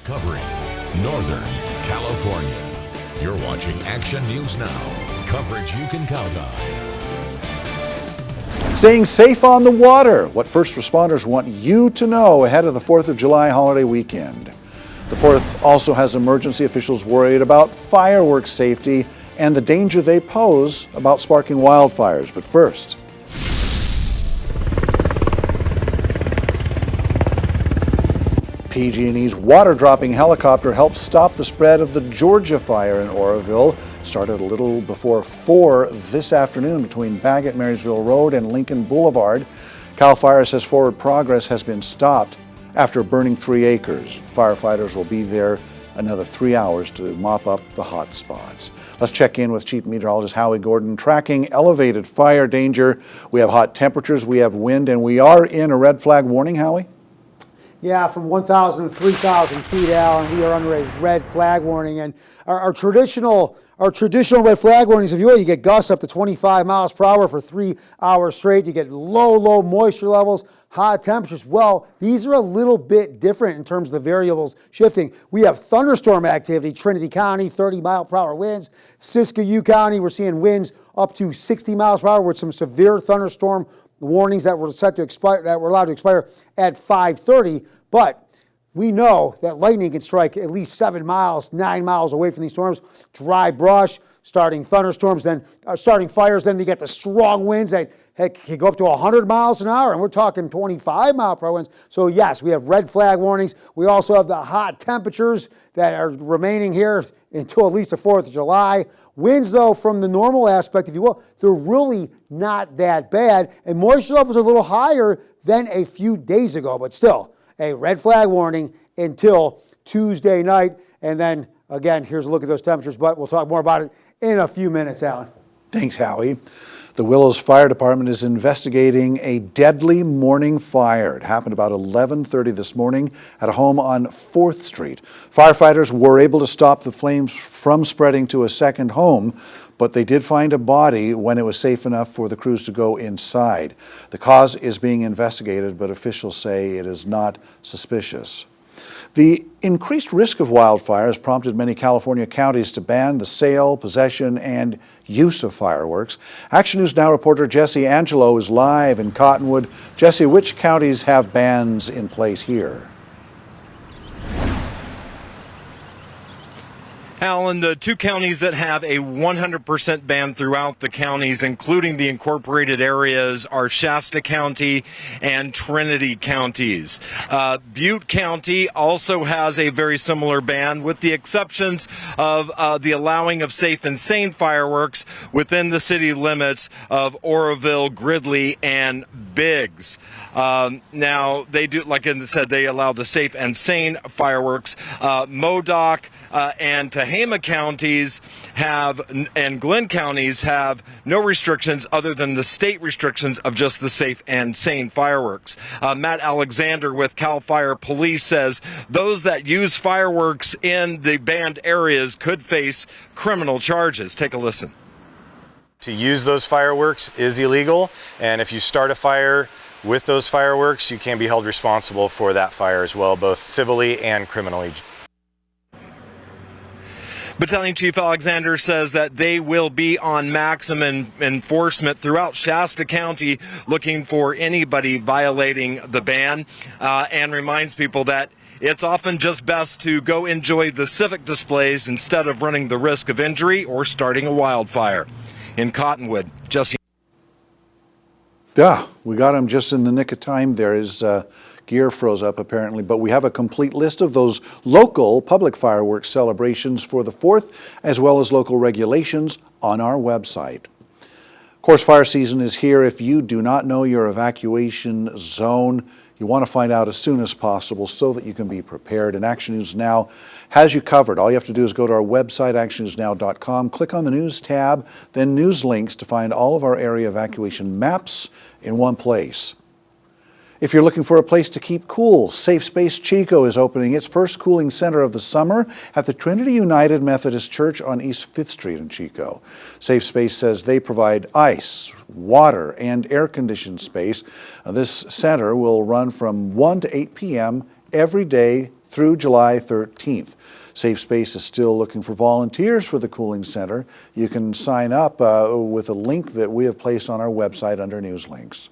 covering Northern California. You're watching Action News Now, coverage you can count on. Staying safe on the water, what first responders want you to know ahead of the 4th of July holiday weekend. The 4th also has emergency officials worried about fireworks safety and the danger they pose about sparking wildfires. But first, PG&E's water-dropping helicopter helped stop the spread of the Georgia fire in Oroville. Started a little before 4 this afternoon between Baggett Marysville Road and Lincoln Boulevard. CAL FIRE says forward progress has been stopped after burning 3 acres. Firefighters will be there another 3 hours to mop up the hot spots. Let's check in with Chief Meteorologist Howie Gordon. Tracking elevated fire danger. We have hot temperatures, we have wind, and we are in a red flag warning, Howie? Yeah, from 1,000 to 3,000 feet, Alan, we are under a red flag warning. And our traditional red flag warnings, if you will, you get gusts up to 25 miles per hour for 3 hours straight. You get low moisture levels, hot temperatures. Well, these are a little bit different in terms of the variables shifting. We have thunderstorm activity, Trinity County, 30 mile per hour winds. Siskiyou County, we're seeing winds up to 60 miles per hour with some severe thunderstorm warnings that were set to expire, that were allowed to expire at 5:30. But we know that lightning can strike at least 7 miles, 9 miles away from these storms. Dry brush, starting thunderstorms, then starting fires. Then you get the strong winds that can go up to 100 miles an hour, and we're talking 25 mile per hour winds. So yes, we have red flag warnings. We also have the hot temperatures that are remaining here until at least the 4th of July. Winds, though, from the normal aspect, if you will, they're really not that bad. And moisture levels are a little higher than a few days ago, but still a red flag warning until Tuesday night. And then, again, here's a look at those temperatures, but we'll talk more about it in a few minutes, Alan. Thanks, Howie. The Willows Fire Department is investigating a deadly morning fire. It happened about 11:30 this morning at a home on 4th Street. Firefighters were able to stop the flames from spreading to a second home, but they did find a body when it was safe enough for the crews to go inside. The cause is being investigated, but officials say it is not suspicious. The increased risk of wildfires prompted many California counties to ban the sale, possession, and use of fireworks. Action News Now reporter Jesse Angelo is live in Cottonwood. Jesse, which counties have bans in place here? Alan, the 2 counties that have a 100% ban throughout the counties, including the incorporated areas, are Shasta County and Trinity counties. Butte County also has a very similar ban, with the exceptions of the allowing of safe and sane fireworks within the city limits of Oroville, Gridley, and Biggs. Now, they do, like I said, they allow the safe and sane fireworks. Modoc and Tehama counties have, and Glenn counties have no restrictions other than the state restrictions of just the safe and sane fireworks. Matt Alexander with CAL FIRE Police says those that use fireworks in the banned areas could face criminal charges. Take a listen. To use those fireworks is illegal, and if you start a fire with those fireworks, you can be held responsible for that fire as well, both civilly and criminally. Battalion Chief Alexander says that they will be on maximum enforcement throughout Shasta County, looking for anybody violating the ban, and reminds people that it's often just best to go enjoy the civic displays instead of running the risk of injury or starting a wildfire. In Cottonwood, Jesse. Yeah, we got him just in the nick of time there. His gear froze up apparently, but we have a complete list of those local public fireworks celebrations for the 4th, as well as local regulations on our website. Of course, fire season is here. If you do not know your evacuation zone, you want to find out as soon as possible so that you can be prepared. And Action News Now has you covered. All you have to do is go to our website, actionnewsnow.com, click on the News tab, then News Links to find all of our area evacuation maps in one place. If you're looking for a place to keep cool, Safe Space Chico is opening its first cooling center of the summer at the Trinity United Methodist Church on East 5th Street in Chico. Safe Space says they provide ice, water, and air-conditioned space. This center will run from 1 to 8 p.m. every day through July 13th. Safe Space is still looking for volunteers for the cooling center. You can sign up with a link that we have placed on our website under news links.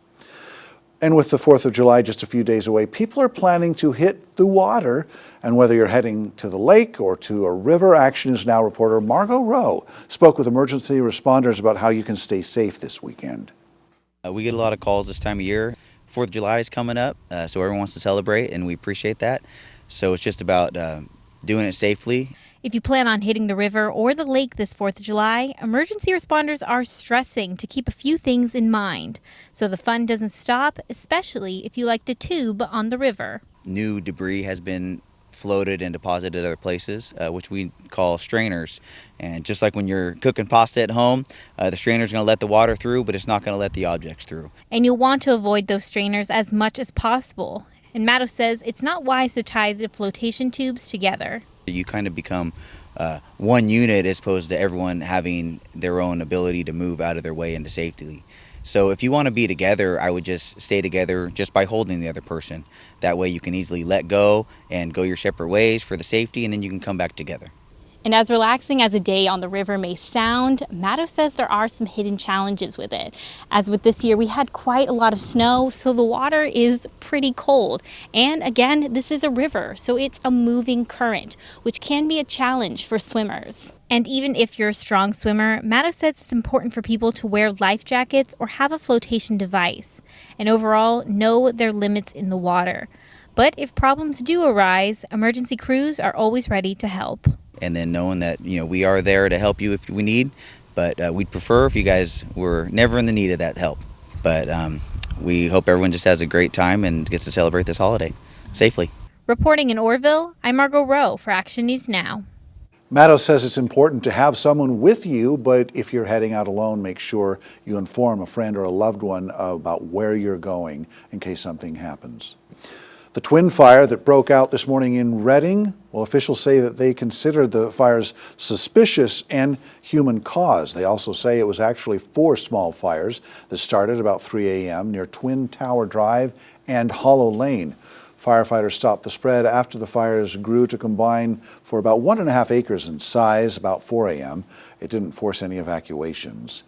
And with the 4th of July just a few days away, people are planning to hit the water. And whether you're heading to the lake or to a river, Action News Now reporter Margot Rowe spoke with emergency responders about how you can stay safe this weekend. We get a lot of calls this time of year. 4th of July is coming up, so everyone wants to celebrate, and we appreciate that. So it's just about doing it safely. If you plan on hitting the river or the lake this 4th of July, emergency responders are stressing to keep a few things in mind so the fun doesn't stop, especially if you like to tube on the river. New debris has been floated and deposited other places, which we call strainers. And just like when you're cooking pasta at home, the strainer's going to let the water through, but it's not going to let the objects through. And you'll want to avoid those strainers as much as possible. And Matto says it's not wise to tie the flotation tubes together. You kind of become one unit as opposed to everyone having their own ability to move out of their way into safety. So if you want to be together, I would just stay together just by holding the other person. That way you can easily let go and go your separate ways for the safety, and then you can come back together. And as relaxing as a day on the river may sound, Matto says there are some hidden challenges with it. As with this year, we had quite a lot of snow, so the water is pretty cold. And again, this is a river, so it's a moving current, which can be a challenge for swimmers. And even if you're a strong swimmer, Matto says it's important for people to wear life jackets or have a flotation device. And overall, know their limits in the water. But if problems do arise, emergency crews are always ready to help. And then knowing that, we are there to help you if we need, but we'd prefer if you guys were never in the need of that help. But we hope everyone just has a great time and gets to celebrate this holiday safely. Reporting in Orrville, I'm Margot Rowe for Action News Now. Matto says it's important to have someone with you, but if you're heading out alone, make sure you inform a friend or a loved one about where you're going in case something happens. The twin fire that broke out this morning in Redding, well, officials say that they considered the fires suspicious and human caused. They also say it was actually 4 small fires that started about 3 a.m. near Twin Tower Drive and Hollow Lane. Firefighters stopped the spread after the fires grew to combine for about 1.5 acres in size about 4 a.m. It didn't force any evacuations.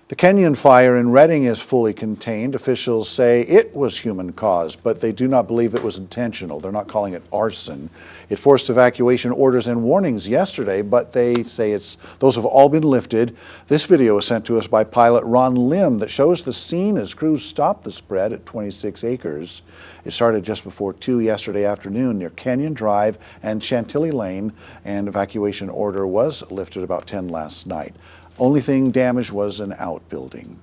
The Kenyon fire in Redding is fully contained. Officials say it was human caused, but they do not believe it was intentional. They're not calling it arson. It forced evacuation orders and warnings yesterday, but they say those have all been lifted. This video was sent to us by pilot Ron Lim that shows the scene as crews stopped the spread at 26 acres. It started just before 2 yesterday afternoon near Kenyon Drive and Chantilly Lane, and evacuation order was lifted about 10 last night. Only thing damaged was an outbuilding.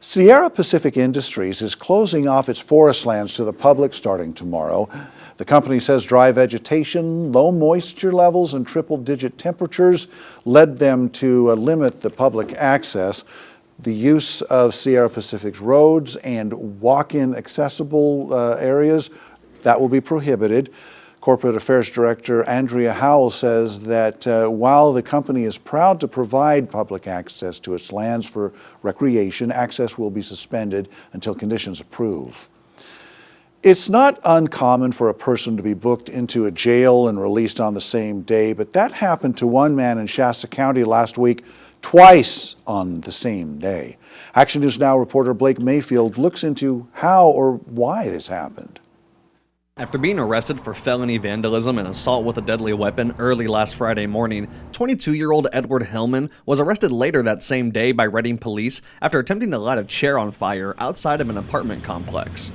Sierra Pacific Industries is closing off its forest lands to the public starting tomorrow. The company says dry vegetation, low moisture levels, and triple-digit temperatures led them to limit the public access. The use of Sierra Pacific's roads and walk-in accessible areas, that will be prohibited. Corporate Affairs Director Andrea Howell says that while the company is proud to provide public access to its lands for recreation, access will be suspended until conditions approve. It's not uncommon for a person to be booked into a jail and released on the same day, but that happened to one man in Shasta County last week, twice on the same day. Action News Now reporter Blake Mayfield looks into how or why this happened. After being arrested for felony vandalism and assault with a deadly weapon early last Friday morning, 22-year-old Edward Hillman was arrested later that same day by Redding police after attempting to light a chair on fire outside of an apartment complex.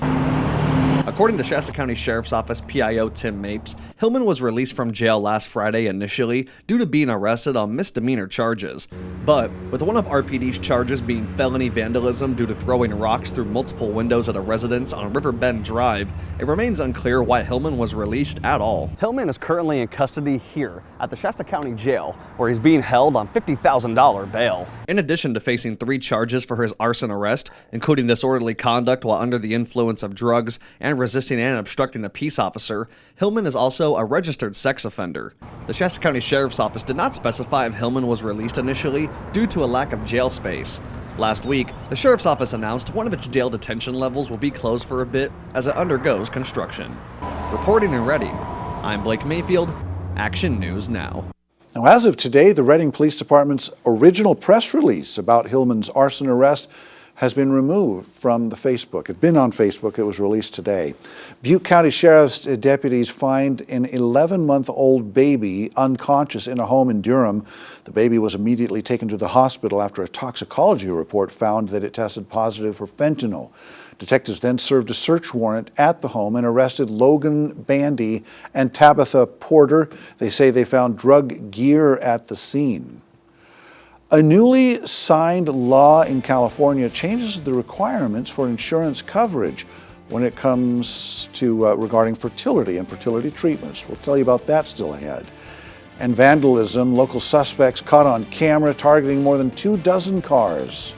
According to Shasta County Sheriff's Office PIO Tim Mapes, Hillman was released from jail last Friday initially due to being arrested on misdemeanor charges. But with one of RPD's charges being felony vandalism due to throwing rocks through multiple windows at a residence on Riverbend Drive, it remains unclear why Hillman was released at all. Hillman is currently in custody here at the Shasta County Jail, where he's being held on $50,000 bail. In addition to facing 3 charges for his arson arrest, including disorderly conduct while under the influence of drugs and resisting and obstructing a peace officer, Hillman is also a registered sex offender. The Shasta County Sheriff's Office did not specify if Hillman was released initially due to a lack of jail space. Last week, the Sheriff's Office announced one of its jail detention levels will be closed for a bit as it undergoes construction. Reporting in Redding, I'm Blake Mayfield, Action News Now. Now, as of today, the Reading Police Department's original press release about Hillman's arson arrest has been removed from the Facebook. It had been on Facebook. It was released today. Butte County Sheriff's deputies find an 11-month-old baby unconscious in a home in Durham. The baby was immediately taken to the hospital after a toxicology report found that it tested positive for fentanyl. Detectives then served a search warrant at the home and arrested Logan Bandy and Tabitha Porter. They say they found drug gear at the scene. A newly signed law in California changes the requirements for insurance coverage when it comes to regarding fertility and fertility treatments. We'll tell you about that still ahead. And vandalism, local suspects caught on camera targeting more than 24 cars.